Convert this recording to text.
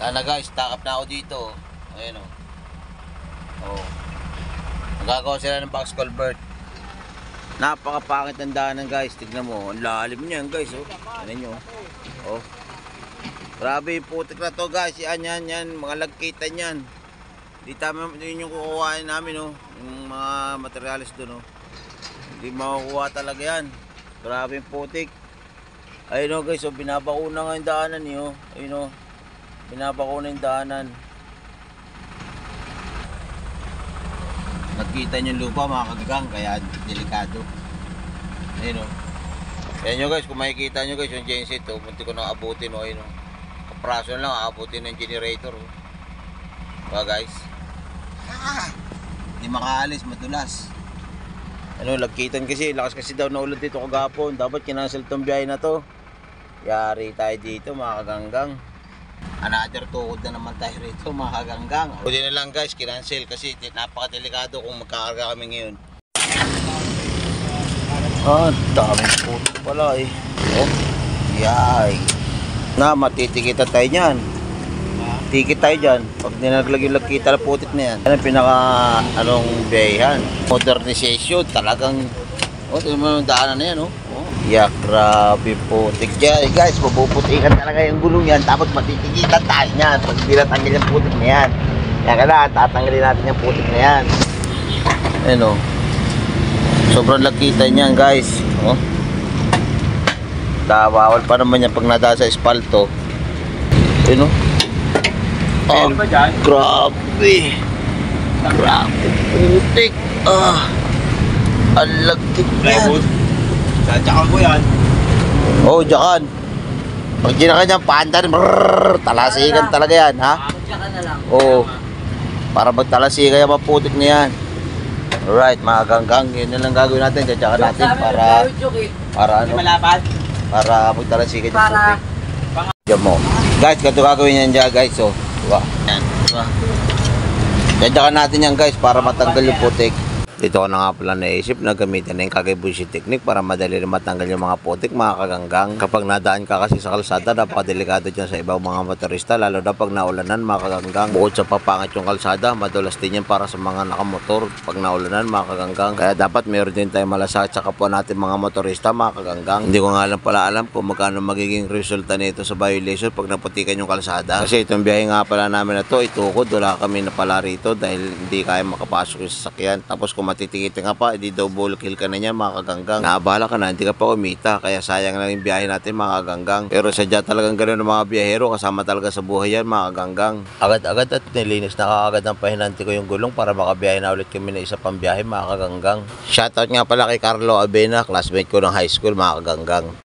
Sana guys, stock up na ako dito. Ayan o. Oh. Magagawa sila ng box culvert. Napakapakit ng daanan guys. Tignan mo. Ang lalim niyan guys. Oh. Ano nyo? Oh. Grabe yung putik na to guys. Yan. Mga lagkitan yan. Di tama yun yung kukuhain namin. Oh. Yung mga materialis doon. Oh. Hindi makukuha talaga yan. Grabe yung putik. Ayun o guys. Oh. Binabakuna nga yung daanan. Oh. Ayun o. Binabakuna yung daanan. Nakita nyo yung lupa mga kagagang, kaya delikado. Ayun o. Ayan nyo guys, kung makikita nyo guys yung genset o, munti ko nang abutin o. Ayun o. Kapraso lang, abutin ng generator o. Diba guys? Hindi makaalis, madulas. Ano, lagkitan kasi, lakas kasi daw na ulan dito kagapon. Dapat kinansel tong biyahe na to. Yari tayo dito mga kaganggang. Another tukod na naman tayo rito mga kaganggang. Pwede na lang guys, kinansel kasi napakadelikado kung magkakarga kami ngayon. Daming puto pala eh. Oh, yay. Na, matitikita tayo dyan. Tikit tayo dyan. Pag nilaglag kita na putik na yan. Yan ang pinaka biyahan. Modernization talagang. Tignan mo yung daanan na yan oh. Yeah, grabe putik dyan. Guys, mabuputikan talaga yung gulong yan. Tapos matitikitan tayo yan. Pag hindi natanggal yung putik na yan. Yan ka na, tatanggalin natin yung putik na yan. Ayan o. Sobrang lakitan yan guys. O. Bawal pa naman yan pag nadaan sa espalto. Ayan o. Grabe. Grabe putik. Ang lagkit yan. Jakan ko yan. Oh, jakan. Pag ginaka niyan, paandan, talasigan talaga yan, ha? Jakan na lang. Oo. Para magtalasigan yan, maputik na yan. Alright, mga ganggang, yun na lang gagawin natin. Jakan natin para ano? Para magtalasigan yung putik. Diyan mo. Guys, ganito gagawin yan dyan, guys. So, diba? Yan, diba? Jakan natin yan, guys, para matanggal yung putik. Dito ko na nga pala naisip na gamitin na yung Kagebushi technique para madali rin matanggal yung mga putik mga kaganggang. Kapag nadaan ka kasi sa kalsada, napakadelikado dyan sa ibang mga motorista, lalo na pag naulanan mga kaganggang. Bukod sa papangit yung kalsada, madulas din yan para sa mga nakamotor pag naulanan mga kaganggang. Kaya dapat meron din tayong malasakit sa kapwa natin mga motorista mga kaganggang. Hindi ko nga lang pala alam kung magkano magiging resulta nito sa violation pag naputikan yung kalsada. Kasi itong biyahe nga pala namin na to, itukod, wala kami na pala rito dahil hindi kaya makapasok yung sasakyan. Tapos kung matitikitin ka pa, hindi double kill ka na niya mga kaganggang. Naabala ka na, hindi ka pa kumita. Kaya sayang lang yung biyahe natin mga kaganggang. Pero sadya talagang ganoon ng mga biyahero, kasama talaga sa buhay yan mga kaganggang. Agad-agad at nilinis na kaagad ng pahinanti ko yung gulong para makabiyahe na ulit kami na isa pang biyahe mga kaganggang. Shoutout nga pala kay Carlo Abena, classmate ko ng high school mga kaganggang.